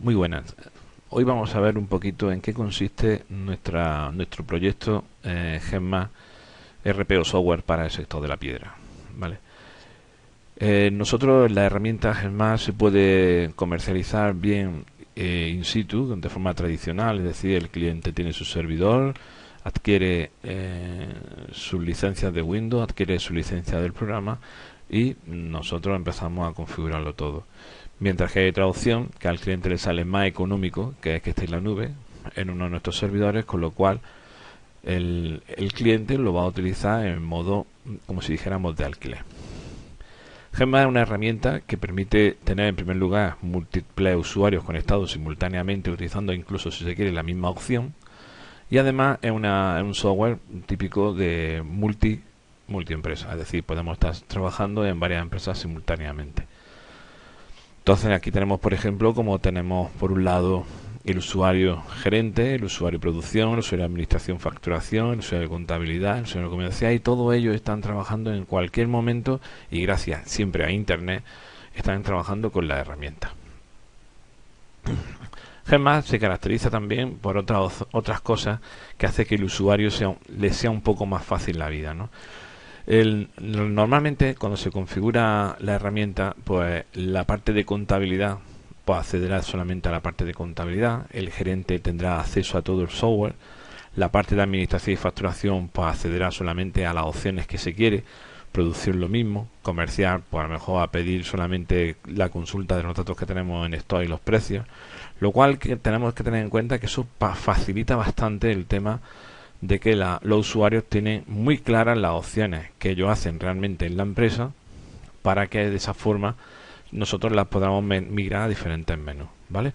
Muy buenas. Hoy vamos a ver un poquito en qué consiste nuestro proyecto GEMMA RPO Software para el sector de la piedra. ¿Vale? Nosotros la herramienta GEMMA se puede comercializar bien in situ, de forma tradicional, es decir, el cliente tiene su servidor, adquiere sus licencias de Windows, adquiere su licencia del programa y nosotros empezamos a configurarlo todo. Mientras que hay otra opción que al cliente le sale más económico, que es que esté en la nube, en uno de nuestros servidores, con lo cual el cliente lo va a utilizar en modo, como si dijéramos, de alquiler. Gemma es una herramienta que permite tener en primer lugar múltiples usuarios conectados simultáneamente, utilizando incluso si se quiere la misma opción, y además es un software típico de multiempresa, es decir, podemos estar trabajando en varias empresas simultáneamente. Entonces aquí tenemos, por ejemplo, como tenemos por un lado el usuario gerente, el usuario producción, el usuario de administración, facturación, el usuario de contabilidad, el usuario comercial, y todos ellos están trabajando en cualquier momento y gracias siempre a Internet están trabajando con la herramienta. Gemma se caracteriza también por otras cosas que hace que el usuario le sea un poco más fácil la vida, ¿no? Normalmente cuando se configura la herramienta, pues la parte de contabilidad pues accederá solamente a la parte de contabilidad, el gerente tendrá acceso a todo el software, la parte de administración y facturación pues accederá solamente a las opciones que se quiere, producción lo mismo, comercial pues a lo mejor a pedir solamente la consulta de los datos que tenemos en stock y los precios, lo cual que tenemos que tener en cuenta que eso facilita bastante el tema de que los usuarios tienen muy claras las opciones que ellos hacen realmente en la empresa para que de esa forma nosotros las podamos migrar a diferentes menús, ¿vale?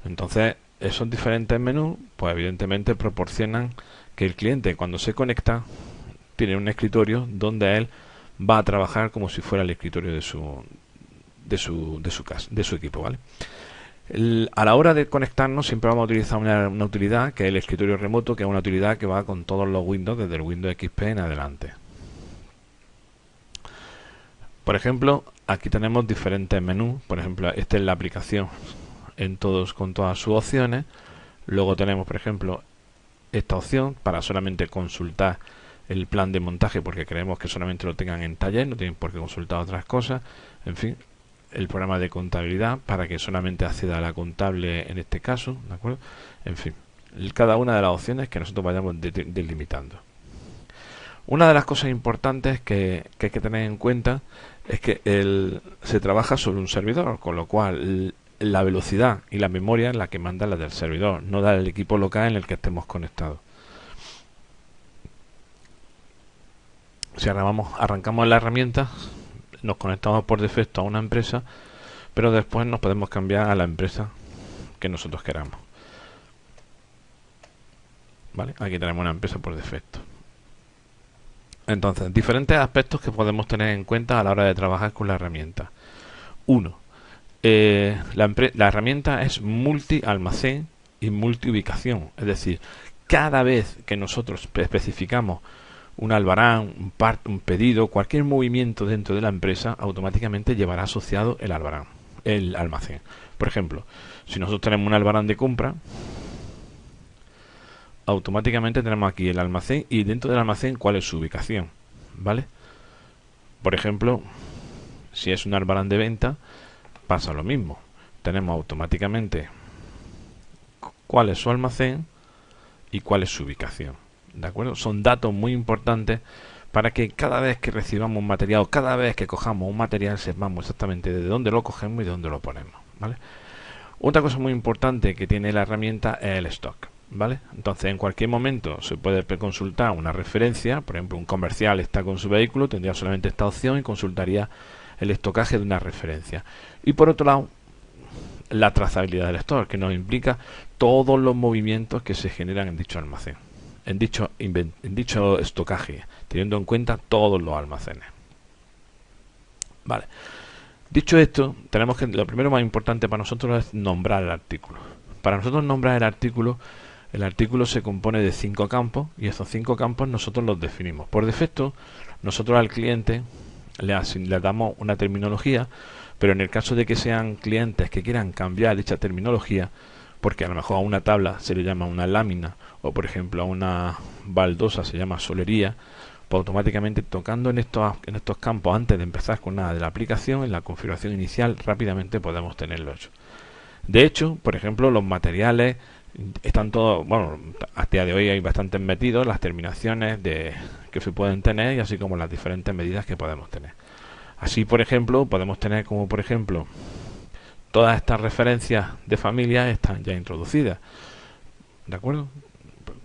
Entonces, esos diferentes menús, pues evidentemente proporcionan que el cliente cuando se conecta tiene un escritorio donde él va a trabajar como si fuera el escritorio de su casa, de su equipo, ¿vale? A la hora de conectarnos siempre vamos a utilizar una utilidad que es el escritorio remoto, que es una utilidad que va con todos los Windows desde el Windows XP en adelante. Por ejemplo, aquí tenemos diferentes menús. Por ejemplo, esta es la aplicación con todas sus opciones. Luego tenemos, por ejemplo, esta opción para solamente consultar el plan de montaje porque creemos que solamente lo tengan en taller, no tienen por qué consultar otras cosas. En fin, el programa de contabilidad para que solamente acceda a la contable en este caso, ¿de acuerdo? En fin, cada una de las opciones que nosotros vayamos delimitando. Una de las cosas importantes que hay que tener en cuenta es que se trabaja sobre un servidor, con lo cual la velocidad y la memoria es la que manda la del servidor, no la del equipo local en el que estemos conectados. Si arrancamos la herramienta, nos conectamos por defecto a una empresa, pero después nos podemos cambiar a la empresa que nosotros queramos. ¿Vale? Aquí tenemos una empresa por defecto. Entonces, diferentes aspectos que podemos tener en cuenta a la hora de trabajar con la herramienta. Uno, la herramienta es multi-almacén y multi-ubicación. Es decir, cada vez que nosotros especificamos un albarán, un pedido, cualquier movimiento dentro de la empresa automáticamente llevará asociado el almacén. Por ejemplo, si nosotros tenemos un albarán de compra, automáticamente tenemos aquí el almacén y dentro del almacén cuál es su ubicación, ¿vale? Por ejemplo, si es un albarán de venta, pasa lo mismo. Tenemos automáticamente cuál es su almacén y cuál es su ubicación. ¿De acuerdo? Son datos muy importantes para que cada vez que recibamos un material o cada vez que cojamos un material sepamos exactamente de dónde lo cogemos y de dónde lo ponemos, ¿vale? Otra cosa muy importante que tiene la herramienta es el stock, ¿vale? Entonces en cualquier momento se puede consultar una referencia, por ejemplo un comercial está con su vehículo, tendría solamente esta opción y consultaría el estocaje de una referencia. Y por otro lado, la trazabilidad del stock, que nos implica todos los movimientos que se generan en dicho almacén, en dicho estocaje, teniendo en cuenta todos los almacenes. Vale. Dicho esto, tenemos que lo primero más importante para nosotros es nombrar el artículo. Para nosotros nombrar el artículo se compone de 5 campos y esos 5 campos nosotros los definimos. Por defecto, nosotros al cliente le damos una terminología, Pero en el caso de que sean clientes que quieran cambiar dicha terminología, porque a lo mejor a una tabla se le llama una lámina, o por ejemplo a una baldosa se llama solería, pues automáticamente tocando en estos campos antes de empezar con nada de la aplicación, en la configuración inicial rápidamente podemos tenerlo hecho. De hecho, por ejemplo, los materiales están todos, bueno, a día de hoy hay bastantes metidos, las terminaciones que se pueden tener y así como las diferentes medidas que podemos tener. Así, por ejemplo, podemos tener como, por ejemplo, todas estas referencias de familia están ya introducidas, ¿de acuerdo?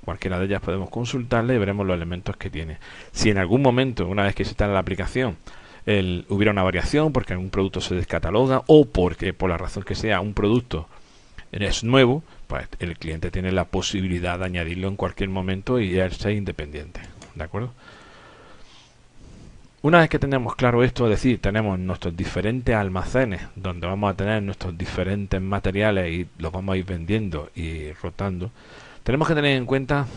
Cualquiera de ellas podemos consultarla y veremos los elementos que tiene. Si en algún momento, una vez que se está en la aplicación, hubiera una variación porque algún producto se descataloga o porque por la razón que sea un producto es nuevo, pues el cliente tiene la posibilidad de añadirlo en cualquier momento y él sea independiente, ¿de acuerdo? Una vez que tenemos claro esto, es decir, tenemos nuestros diferentes almacenes donde vamos a tener nuestros diferentes materiales y los vamos a ir vendiendo y rotando, tenemos que tener en cuenta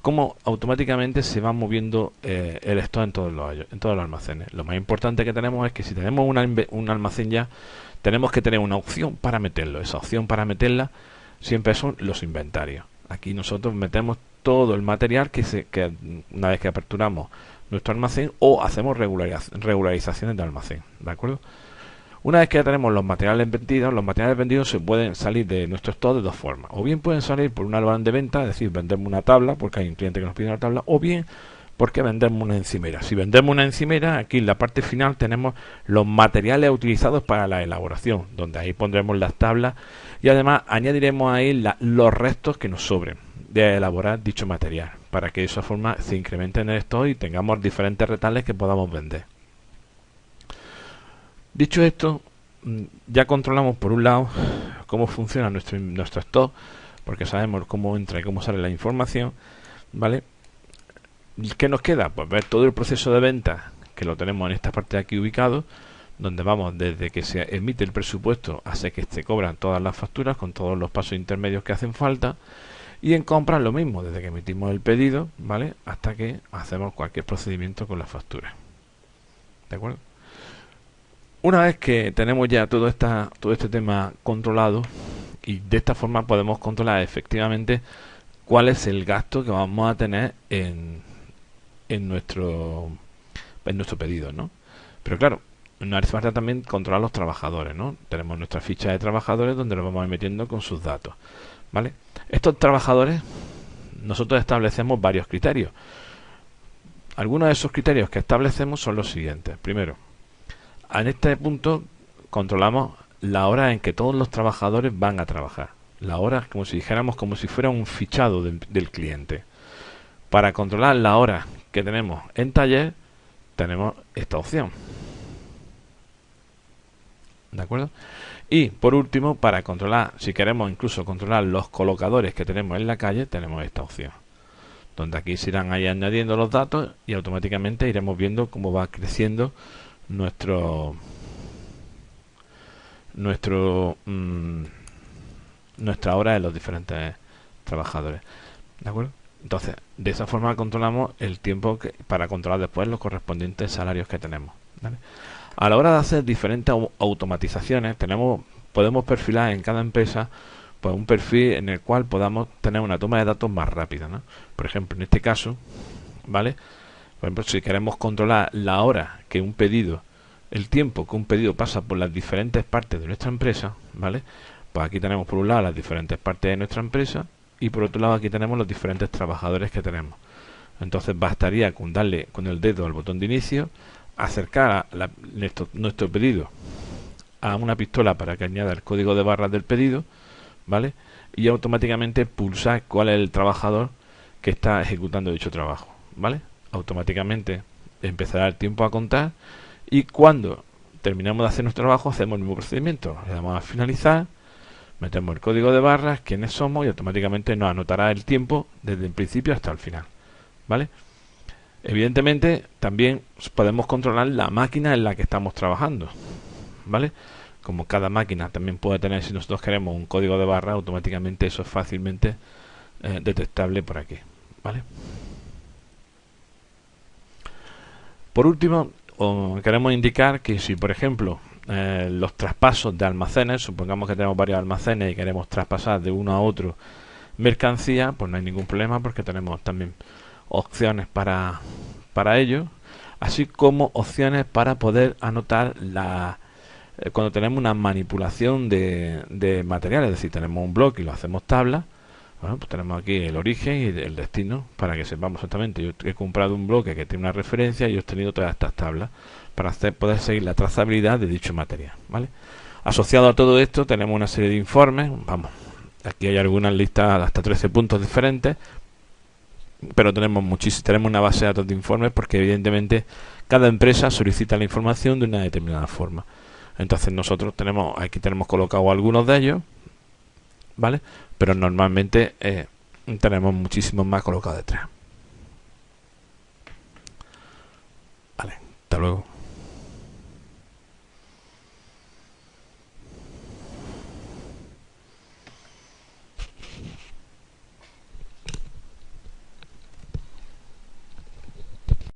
cómo automáticamente se va moviendo el stock en todos los almacenes. Lo más importante que tenemos es que si tenemos un almacén ya, tenemos que tener una opción para meterlo. Esa opción para meterla siempre son los inventarios. Aquí nosotros metemos todo el material que una vez que aperturamos nuestro almacén o hacemos regularizaciones de almacén, ¿de acuerdo? Una vez que ya tenemos los materiales vendidos se pueden salir de nuestro stock de dos formas. O bien pueden salir por un albarán de venta, es decir, vendemos una tabla, porque hay un cliente que nos pide una tabla, o bien porque vendemos una encimera. Si vendemos una encimera, aquí en la parte final tenemos los materiales utilizados para la elaboración, donde ahí pondremos las tablas y además añadiremos ahí los restos que nos sobren de elaborar dicho material, para que de esa forma se incremente en el stock y tengamos diferentes retales que podamos vender. Dicho esto, ya controlamos por un lado cómo funciona nuestro stock, porque sabemos cómo entra y cómo sale la información, ¿vale? ¿Y qué nos queda? Pues ver todo el proceso de venta, que lo tenemos en esta parte de aquí ubicado, donde vamos desde que se emite el presupuesto hasta que se cobran todas las facturas con todos los pasos intermedios que hacen falta. Y en compras lo mismo, desde que emitimos el pedido, ¿vale? Hasta que hacemos cualquier procedimiento con la factura. ¿De acuerdo? Una vez que tenemos ya todo este tema controlado, y de esta forma podemos controlar efectivamente cuál es el gasto que vamos a tener en nuestro pedido, ¿no? Pero claro, nos hace falta también controlar los trabajadores, ¿no? Tenemos nuestra ficha de trabajadores donde los vamos a ir metiendo con sus datos, ¿vale? Estos trabajadores, nosotros establecemos varios criterios. Algunos de esos criterios que establecemos son los siguientes. Primero, en este punto controlamos la hora en que todos los trabajadores van a trabajar. La hora, como si dijéramos, como si fuera un fichado del cliente. Para controlar la hora que tenemos en taller, tenemos esta opción. ¿De acuerdo? Y por último, para controlar, si queremos incluso controlar los colocadores que tenemos en la calle, tenemos esta opción, donde aquí se irán ahí añadiendo los datos y automáticamente iremos viendo cómo va creciendo nuestra hora de los diferentes trabajadores. ¿De acuerdo? Entonces, de esa forma controlamos el tiempo para controlar después los correspondientes salarios que tenemos, ¿vale? A la hora de hacer diferentes automatizaciones, podemos perfilar en cada empresa pues un perfil en el cual podamos tener una toma de datos más rápida, ¿no? Por ejemplo, en este caso, ¿vale? Por ejemplo, si queremos controlar la hora que un pedido, el tiempo que un pedido pasa por las diferentes partes de nuestra empresa, ¿vale? Pues aquí tenemos por un lado las diferentes partes de nuestra empresa y por otro lado aquí tenemos los diferentes trabajadores que tenemos. Entonces bastaría con darle con el dedo al botón de inicio, acercar nuestro pedido a una pistola para que añada el código de barras del pedido, ¿vale? Y automáticamente pulsar cuál es el trabajador que está ejecutando dicho trabajo, ¿vale? Automáticamente empezará el tiempo a contar y cuando terminamos de hacer nuestro trabajo hacemos el mismo procedimiento. Le damos a finalizar, metemos el código de barras, quiénes somos y automáticamente nos anotará el tiempo desde el principio hasta el final, ¿vale? Evidentemente también podemos controlar la máquina en la que estamos trabajando, ¿vale? Como cada máquina también puede tener, si nosotros queremos un código de barra, automáticamente eso es fácilmente detectable por aquí, ¿vale? Por último, queremos indicar que si, por ejemplo, los traspasos de almacenes, supongamos que tenemos varios almacenes y queremos traspasar de uno a otro mercancía, pues no hay ningún problema porque tenemos también opciones para ello, así como opciones para poder anotar cuando tenemos una manipulación de material, es decir, tenemos un bloque y lo hacemos tabla. Bueno, pues tenemos aquí el origen y el destino para que sepamos exactamente. Yo he comprado un bloque que tiene una referencia y he obtenido todas estas tablas para poder seguir la trazabilidad de dicho material, ¿vale? Asociado a todo esto tenemos una serie de informes. Vamos, aquí hay algunas listas hasta 13 puntos diferentes, pero tenemos una base de datos de informes porque evidentemente cada empresa solicita la información de una determinada forma. Entonces nosotros aquí tenemos colocados algunos de ellos, ¿vale? Pero normalmente tenemos muchísimos más colocados detrás. Vale, hasta luego.